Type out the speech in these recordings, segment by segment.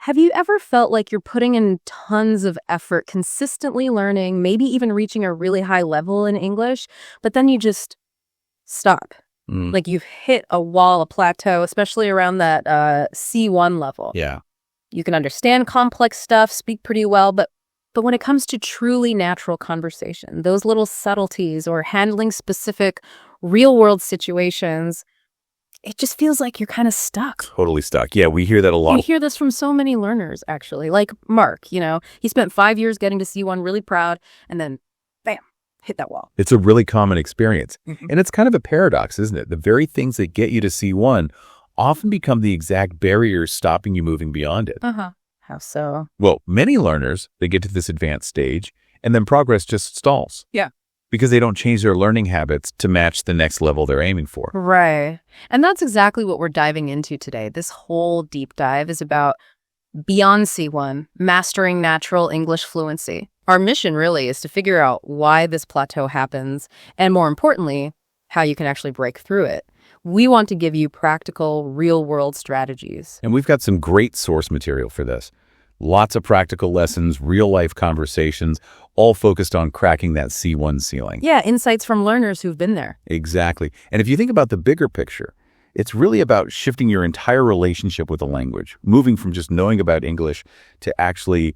Have you ever felt like you're putting in tons of effort, consistently learning, maybe even reaching a really high level in English, but then you just stop? Mm, Like you've hit a wall, a plateau, especially around that C1 level. yeah. You can understand complex stuff, speak pretty well, but when it comes to truly natural conversation, those little subtleties or handling specific real-world situations, it just feels like you're kind of stuck. Totally stuck. Yeah, we hear that a You lot. hear this from so many learners, actually. Like Mark, he spent 5 years getting to C1, really proud, and then, bam, hit that wall. It's a really common experience. Mhm. And it's kind of a paradox, isn't it? The very things that get you to C1 often become the exact barriers stopping you moving beyond it. Uh-huh. How so? Well, many learners, they get to this advanced stage and then progress just stalls. Yeah. Because they don't change their learning habits to match the next level they're aiming for. Right. And that's exactly what we're diving into today. This whole deep dive is about beyond C1, mastering natural English fluency. Our mission really is to figure out why this plateau happens, and more importantly, how you can actually break through it. We want to give you practical, real-world strategies. And we've got some great source material for this. Lots of practical lessons, real-life conversations, all focused on cracking that C1 ceiling. Yeah, insights from learners who've been there. Exactly. And if you think about the bigger picture, it's really about shifting your entire relationship with the language, moving from just knowing about English to actually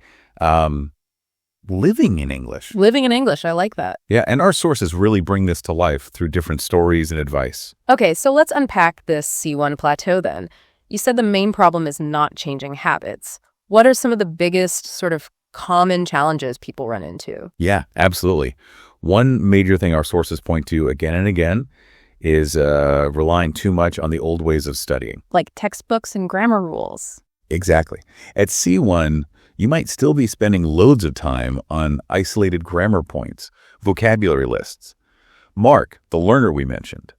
living in English. Living in English, I like that. Yeah, and our sources really bring this to life through different stories and advice. Okay, so let's unpack this C1 plateau then. You said the main problem is not changing habits. What are some of the biggest sort of common challenges people run into? Yeah, absolutely. One major thing our sources point to again and again is relying too much on the old ways of studying. Like textbooks and grammar rules. Exactly. At C1, you might still be spending loads of time on isolated grammar points, vocabulary lists. Mark, the learner we mentioned,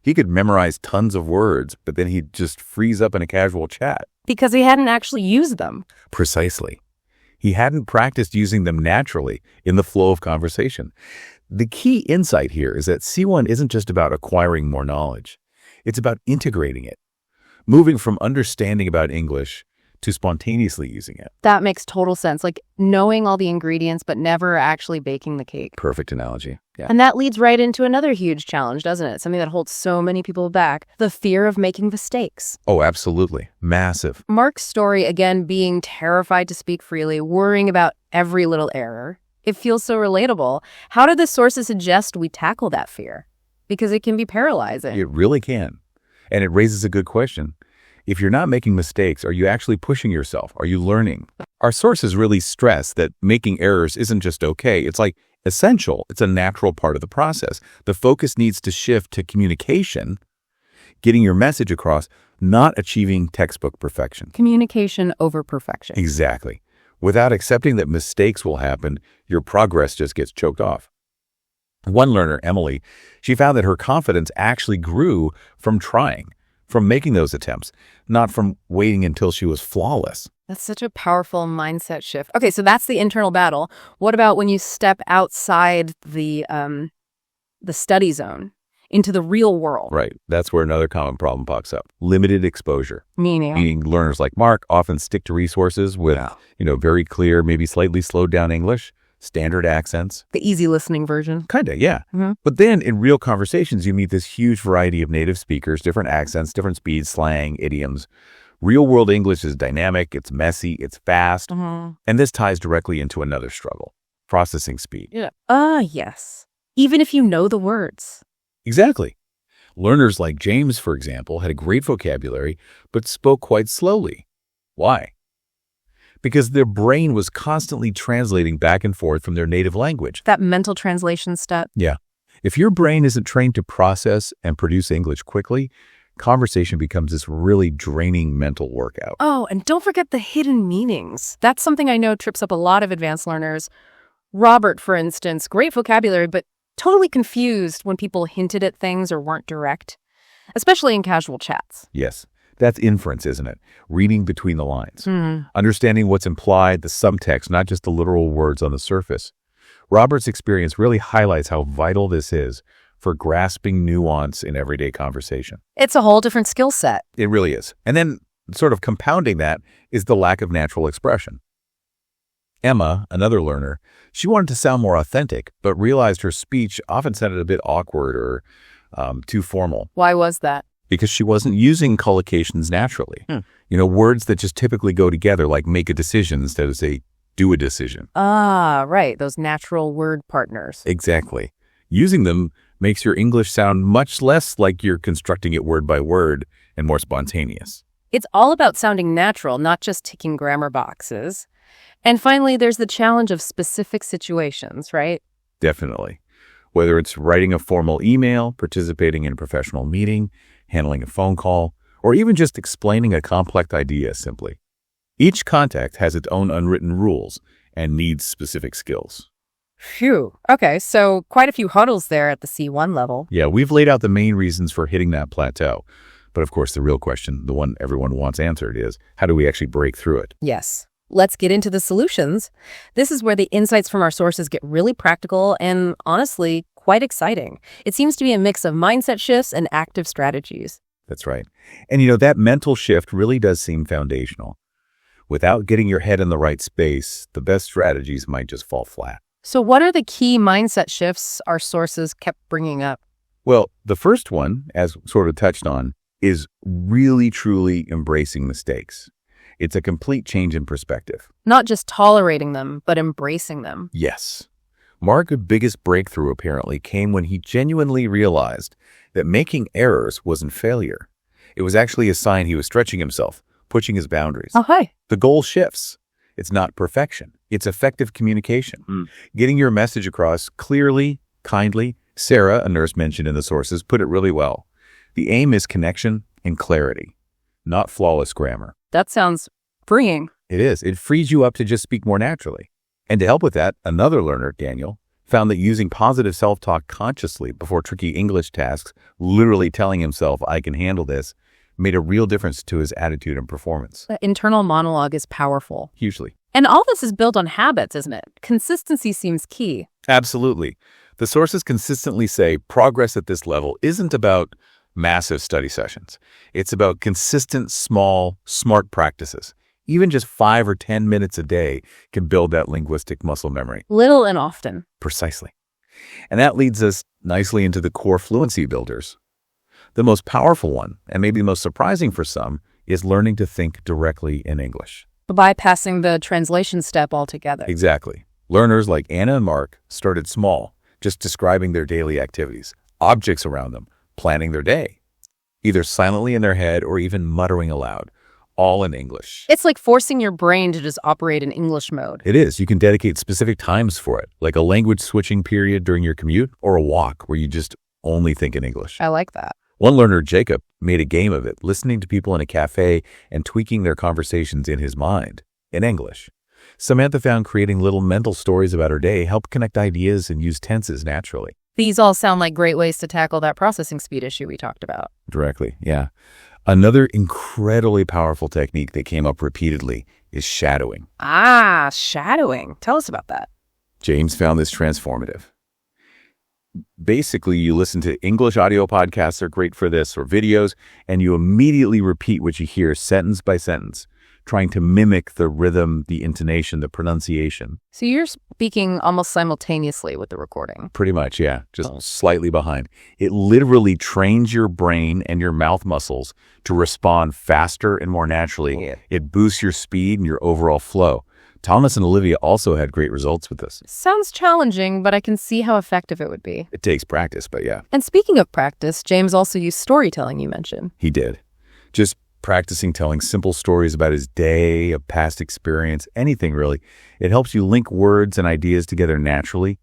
he could memorize tons of words, but then he'd just freeze up in a casual chat. Because he hadn't actually used them. Precisely. He hadn't practiced using them naturally in the flow of conversation. The key insight here is that C1 isn't just about acquiring more knowledge. It's about integrating it, moving from understanding about English to spontaneously using it. That makes total sense. Like knowing all the ingredients, but never actually baking the cake. Perfect analogy. Yeah. And that leads right into another huge challenge, doesn't it? Something that holds so many people back. The fear of making mistakes. Oh, absolutely. Massive. Mark's story, again, being terrified to speak freely, worrying about every little error. It feels so relatable. How do the sources suggest we tackle that fear? Because it can be paralyzing. It really can. And it raises a good question. If you're not making mistakes, are you actually pushing yourself? Are you learning? Our sources really stress that making errors isn't just okay. It's like essential. It's a natural part of the process. The focus needs to shift to communication, getting your message across, not achieving textbook perfection. Communication over perfection. Exactly. Without accepting that mistakes will happen, your progress just gets choked off. One learner, Emily, she found that her confidence actually grew from trying, from making those attempts, not from waiting until she was flawless. That's such a powerful mindset shift. Okay, so that's the internal battle. What about when you step outside the study zone into the real world? Right. That's where another common problem pops up. Limited exposure. Meaning learners like Mark often stick to resources with, very clear, maybe slightly slowed down English, standard accents. The easy listening version. Kinda, yeah. Mm-hmm. But then in real conversations, you meet this huge variety of native speakers, different accents, different speeds, slang, idioms. Real world English is dynamic, it's messy, it's fast. Mm-hmm. And this ties directly into another struggle, processing speed. Yeah. Yes. Even if you know the words. Exactly. Learners like James, for example, had a great vocabulary, but spoke quite slowly. Why? Because their brain was constantly translating back and forth from their native language. That mental translation step. Yeah. If your brain isn't trained to process and produce English quickly, conversation becomes this really draining mental workout. Oh, and don't forget the hidden meanings. That's something I know trips up a lot of advanced learners. Robert, for instance, great vocabulary, but totally confused when people hinted at things or weren't direct, especially in casual chats. Yes. That's inference, isn't it? Reading between the lines. Understanding what's implied, the subtext, not just the literal words on the surface. Robert's experience really highlights how vital this is for grasping nuance in everyday conversation. It's a whole different skill set. It really is. And then sort of compounding that is the lack of natural expression. Emma, another learner, she wanted to sound more authentic, but realized her speech often sounded a bit awkward or too formal. Why was that? Because she wasn't using collocations naturally. Words that just typically go together, like make a decision instead of say, do a decision. Ah, right. Those natural word partners. Exactly. Using them makes your English sound much less like you're constructing it word by word and more spontaneous. It's all about sounding natural, not just ticking grammar boxes. And finally, there's the challenge of specific situations, right? Definitely. Whether it's writing a formal email, participating in a professional meeting, handling a phone call, or even just explaining a complex idea simply. Each context has its own unwritten rules and needs specific skills. Phew. Okay, so quite a few hurdles there at the C1 level. Yeah, we've laid out the main reasons for hitting that plateau. But of course, the real question, the one everyone wants answered, is how do we actually break through it? Yes. Let's get into the solutions. This is where the insights from our sources get really practical and, honestly, quite exciting. It seems to be a mix of mindset shifts and active strategies. That's right. And that mental shift really does seem foundational. Without getting your head in the right space, the best strategies might just fall flat. So what are the key mindset shifts our sources kept bringing up? Well, the first one, as sort of touched on, is really, truly embracing mistakes. It's a complete change in perspective. Not just tolerating them, but embracing them. Yes. Mark's biggest breakthrough apparently came when he genuinely realized that making errors wasn't failure. It was actually a sign he was stretching himself, pushing his boundaries. Oh, hi. The goal shifts. It's not perfection. It's effective communication. Getting your message across clearly, kindly. Sarah, a nurse mentioned in the sources, put it really well. The aim is connection and clarity, not flawless grammar. That sounds freeing. It is. It frees you up to just speak more naturally. And to help with that, another learner, Daniel, found that using positive self-talk consciously before tricky English tasks, literally telling himself, I can handle this, made a real difference to his attitude and performance. The internal monologue is powerful. Hugely. And all this is built on habits, isn't it? Consistency seems key. Absolutely. The sources consistently say progress at this level isn't about massive study sessions. It's about consistent, small, smart practices. Even just 5 or 10 minutes a day can build that linguistic muscle memory. Little and often. Precisely. And that leads us nicely into the core fluency builders. The most powerful one, and maybe the most surprising for some, is learning to think directly in English. Bypassing the translation step altogether. Exactly. Learners like Anna and Mark started small, just describing their daily activities, objects around them, planning their day, either silently in their head or even muttering aloud, all in English. It's like forcing your brain to just operate in English mode. It is. You can dedicate specific times for it, like a language switching period during your commute or a walk where you just only think in English. I like that. One learner, Jacob, made a game of it, listening to people in a cafe and tweaking their conversations in his mind in English. Samantha found creating little mental stories about her day helped connect ideas and use tenses naturally. These all sound like great ways to tackle that processing speed issue we talked about. Directly, yeah. Another incredibly powerful technique that came up repeatedly is shadowing. Ah, shadowing. Tell us about that. James found this transformative. Basically, you listen to English audio podcasts, they're great for this, or videos, and you immediately repeat what you hear sentence by sentence, trying to mimic the rhythm, the intonation, the pronunciation. So you're speaking almost simultaneously with the recording. Pretty much, yeah, just slightly behind. It literally trains your brain and your mouth muscles to respond faster and more naturally. Yeah. It boosts your speed and your overall flow. Thomas and Olivia also had great results with this. Sounds challenging, but I can see how effective it would be. It takes practice, but yeah. And speaking of practice, James also used storytelling, you mentioned. He did. Just practicing telling simple stories about his day, a past experience, anything really. It helps you link words and ideas together naturally,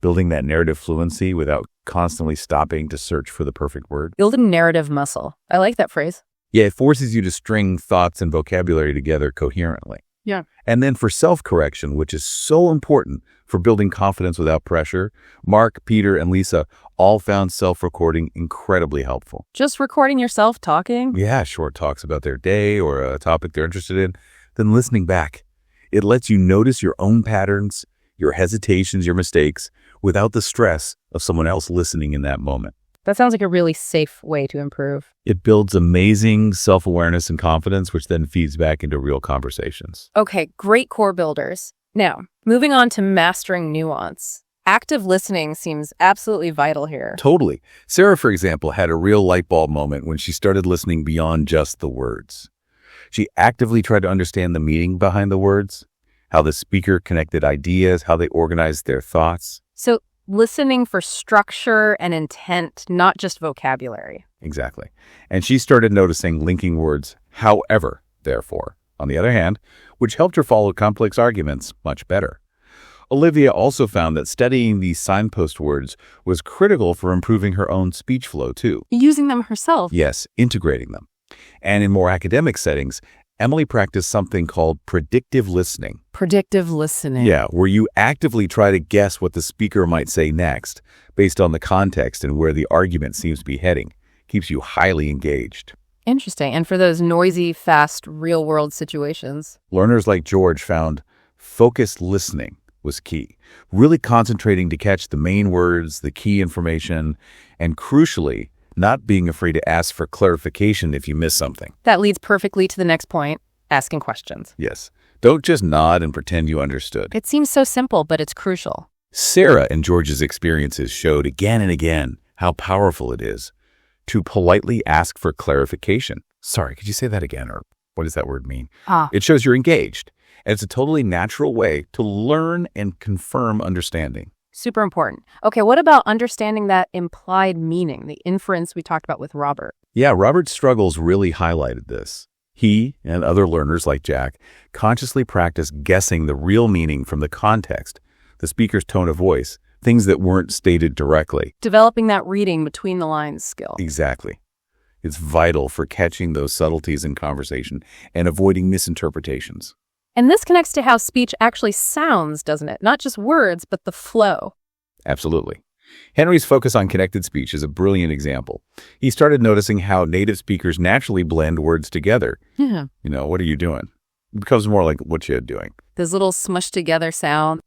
building that narrative fluency without constantly stopping to search for the perfect word. Building narrative muscle. I like that phrase. Yeah, it forces you to string thoughts and vocabulary together coherently. Yeah. And then for self-correction, which is so important for building confidence without pressure, Mark, Peter, and Lisa all found self-recording incredibly helpful. Just recording yourself talking? Yeah, short talks about their day or a topic they're interested in, then listening back. It lets you notice your own patterns, your hesitations, your mistakes, without the stress of someone else listening in that moment. That sounds like a really safe way to improve. It builds amazing self-awareness and confidence, which then feeds back into real conversations. Okay, great core builders. Now, moving on to mastering nuance. Active listening seems absolutely vital here. Totally. Sarah, for example, had a real light bulb moment when she started listening beyond just the words. She actively tried to understand the meaning behind the words, how the speaker connected ideas, how they organized their thoughts. So, listening for structure and intent, not just vocabulary. Exactly. And she started noticing linking words, however, therefore, on the other hand, which helped her follow complex arguments much better. Olivia also found that studying these signpost words was critical for improving her own speech flow, too. Using them herself. Yes, integrating them. And in more academic settings, Emily practiced something called predictive listening. Predictive listening. Yeah, where you actively try to guess what the speaker might say next, based on the context and where the argument seems to be heading. Keeps you highly engaged. Interesting. And for those noisy, fast, real-world situations? Learners like George found focused listening was key, really concentrating to catch the main words, the key information, and crucially, not being afraid to ask for clarification if you miss something. That leads perfectly to the next point, asking questions. Yes. Don't just nod and pretend you understood. It seems so simple, but it's crucial. Sarah and George's experiences showed again and again how powerful it is to politely ask for clarification. Sorry, could you say that again? Or what does that word mean? It shows you're engaged. And it's a totally natural way to learn and confirm understanding. Super important. Okay, what about understanding that implied meaning, the inference we talked about with Robert? Yeah, Robert's struggles really highlighted this. He and other learners like Jack consciously practice guessing the real meaning from the context, the speaker's tone of voice, things that weren't stated directly. Developing that reading between the lines skill. Exactly. It's vital for catching those subtleties in conversation and avoiding misinterpretations. And this connects to how speech actually sounds, doesn't it? Not just words, but the flow. Absolutely. Henry's focus on connected speech is a brilliant example. He started noticing how native speakers naturally blend words together. Yeah. What are you doing? It becomes more like what you're doing. Those little smushed together sound.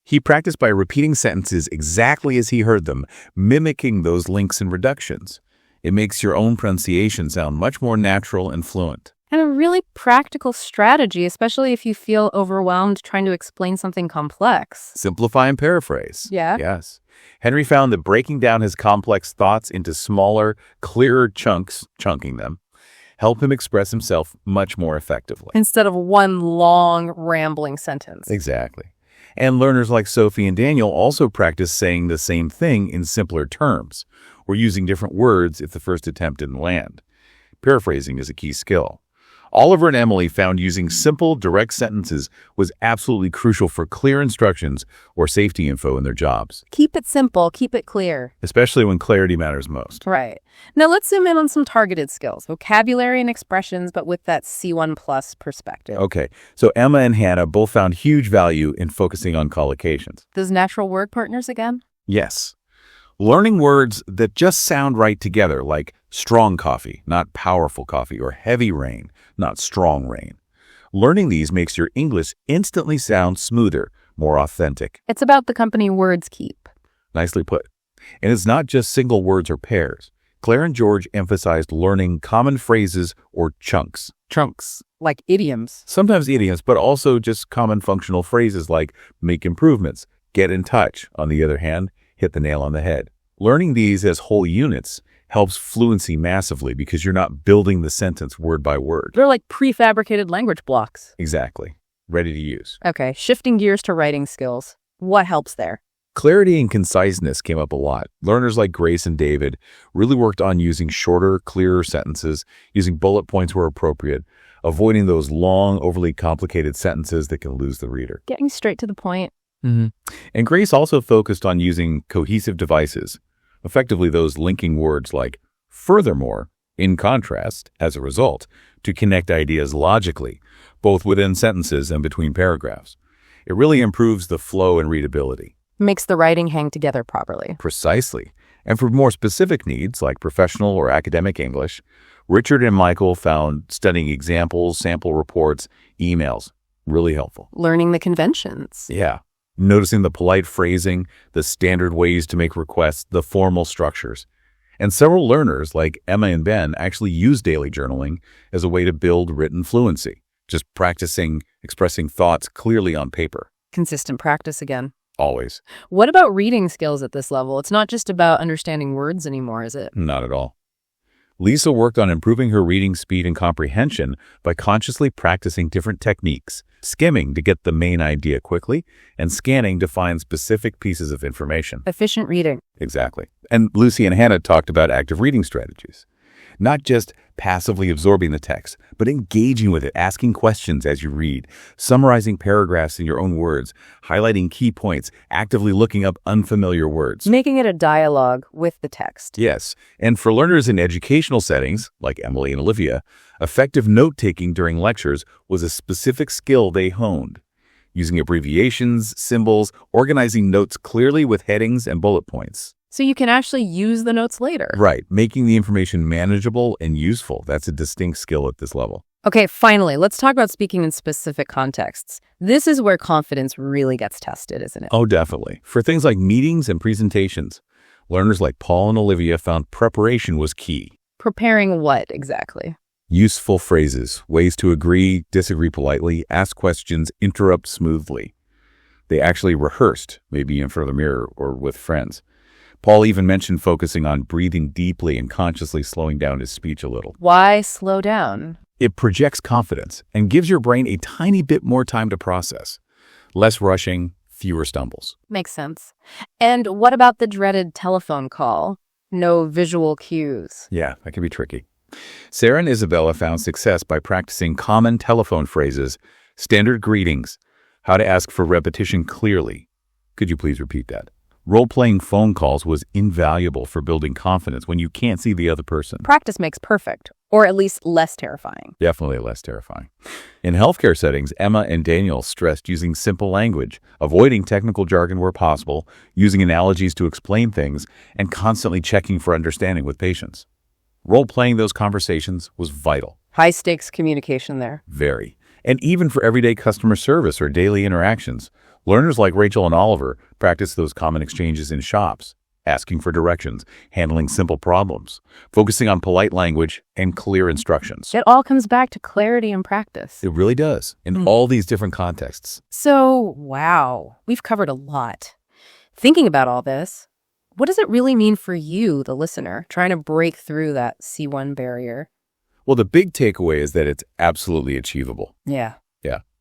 He practiced by repeating sentences exactly as he heard them, mimicking those links and reductions. It makes your own pronunciation sound much more natural and fluent. And a really practical strategy, especially if you feel overwhelmed trying to explain something complex. Simplify and paraphrase. Yeah. Yes. Henry found that breaking down his complex thoughts into smaller, clearer chunks, chunking them, helped him express himself much more effectively. Instead of one long, rambling sentence. Exactly. And learners like Sophie and Daniel also practice saying the same thing in simpler terms, or using different words if the first attempt didn't land. Paraphrasing is a key skill. Oliver and Emily found using simple, direct sentences was absolutely crucial for clear instructions or safety info in their jobs. Keep it simple, keep it clear. Especially when clarity matters most. Right. Now let's zoom in on some targeted skills, vocabulary and expressions, but with that C1 plus perspective. Okay, so Emma and Hannah both found huge value in focusing on collocations. Those natural word partners again? Yes. Learning words that just sound right together, like strong coffee, not powerful coffee, or heavy rain, not strong rain. Learning these makes your English instantly sound smoother, more authentic. It's about the company words keep. Nicely put. And it's not just single words or pairs. Claire and George emphasized learning common phrases or chunks. Chunks. Like idioms. Sometimes idioms, but also just common functional phrases like make improvements, get in touch. On the other hand, hit the nail on the head. Learning these as whole units helps fluency massively because you're not building the sentence word by word. They're like prefabricated language blocks. Exactly. Ready to use. Okay, shifting gears to writing skills. What helps there? Clarity and conciseness came up a lot. Learners like Grace and David really worked on using shorter, clearer sentences, using bullet points where appropriate, avoiding those long, overly complicated sentences that can lose the reader. Getting straight to the point. And Grace also focused on using cohesive devices, effectively those linking words like furthermore, in contrast, as a result, to connect ideas logically, both within sentences and between paragraphs. It really improves the flow and readability. Makes the writing hang together properly. Precisely. And for more specific needs, like professional or academic English, Richard and Michael found studying examples, sample reports, emails really helpful. Learning the conventions. Yeah. Noticing the polite phrasing, the standard ways to make requests, the formal structures. And several learners, like Emma and Ben, actually use daily journaling as a way to build written fluency, just practicing expressing thoughts clearly on paper. Consistent practice again. Always. What about reading skills at this level? It's not just about understanding words anymore, is it? Not at all. Lisa worked on improving her reading speed and comprehension by consciously practicing different techniques, skimming to get the main idea quickly, and scanning to find specific pieces of information. Efficient reading. Exactly. And Lucy and Hannah talked about active reading strategies. Not just passively absorbing the text, but engaging with it, asking questions as you read, summarizing paragraphs in your own words, highlighting key points, actively looking up unfamiliar words. Making it a dialogue with the text. Yes, and for learners in educational settings, like Emily and Olivia, effective note-taking during lectures was a specific skill they honed. Using abbreviations, symbols, organizing notes clearly with headings and bullet points. So you can actually use the notes later. Right, making the information manageable and useful. That's a distinct skill at this level. Okay, finally, let's talk about speaking in specific contexts. This is where confidence really gets tested, isn't it? Oh, definitely. For things like meetings and presentations, learners like Paul and Olivia found preparation was key. Preparing what exactly? Useful phrases, ways to agree, disagree politely, ask questions, interrupt smoothly. They actually rehearsed, maybe in front of the mirror or with friends. Paul even mentioned focusing on breathing deeply and consciously slowing down his speech a little. Why slow down? It projects confidence and gives your brain a tiny bit more time to process. Less rushing, fewer stumbles. Makes sense. And what about the dreaded telephone call? No visual cues. Yeah, that can be tricky. Sarah and Isabella found success by practicing common telephone phrases, standard greetings, how to ask for repetition clearly. Could you please repeat that? Role-playing phone calls was invaluable for building confidence when you can't see the other person. Practice makes perfect, or at least less terrifying. Definitely less terrifying. In healthcare settings, Emma and Daniel stressed using simple language, avoiding technical jargon where possible, using analogies to explain things, and constantly checking for understanding with patients. Role-playing those conversations was vital. High-stakes communication there. Very. And even for everyday customer service or daily interactions, learners like Rachel and Oliver practice those common exchanges in shops, asking for directions, handling simple problems, focusing on polite language and clear instructions. It all comes back to clarity and practice. It really does, in all these different contexts. So, wow, we've covered a lot. Thinking about all this, what does it really mean for you, the listener, trying to break through that C1 barrier? Well, the big takeaway is that it's absolutely achievable. Yeah.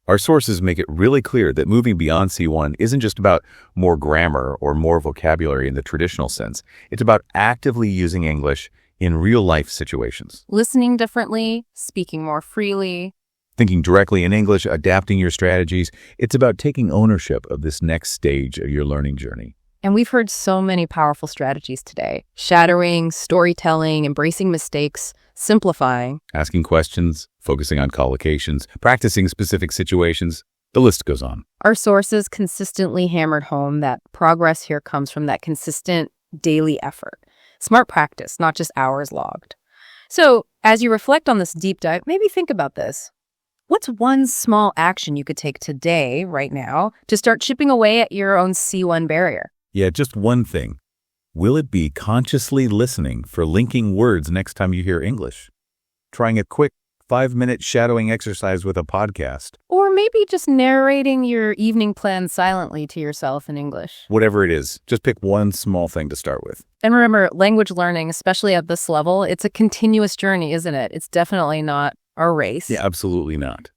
Our sources make it really clear that moving beyond C1 isn't just about more grammar or more vocabulary in the traditional sense. It's about actively using English in real-life situations. Listening differently, speaking more freely. Thinking directly in English, adapting your strategies. It's about taking ownership of this next stage of your learning journey. And we've heard so many powerful strategies today. Shadowing, storytelling, embracing mistakes, simplifying. Asking questions, focusing on collocations, practicing specific situations. The list goes on. Our sources consistently hammered home that progress here comes from that consistent daily effort. Smart practice, not just hours logged. So, as you reflect on this deep dive, maybe think about this. What's one small action you could take today, right now, to start chipping away at your own C1 barrier? Yeah, just one thing. Will it be consciously listening for linking words next time you hear English? Trying a quick 5-minute shadowing exercise with a podcast? Or maybe just narrating your evening plan silently to yourself in English. Whatever it is, just pick one small thing to start with. And remember, language learning, especially at this level, it's a continuous journey, isn't it? It's definitely not a race. Yeah, absolutely not.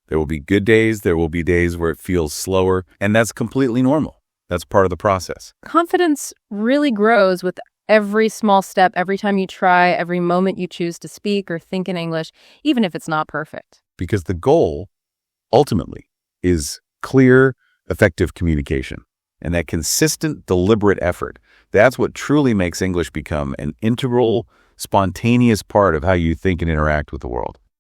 There will be good days, there will be days where it feels slower, and that's completely normal. That's part of the process. Confidence really grows with every small step, every time you try, every moment you choose to speak or think in English, even if it's not perfect. Because the goal, ultimately, is clear, effective communication. And that consistent, deliberate effort, that's what truly makes English become an integral, spontaneous part of how you think and interact with the world.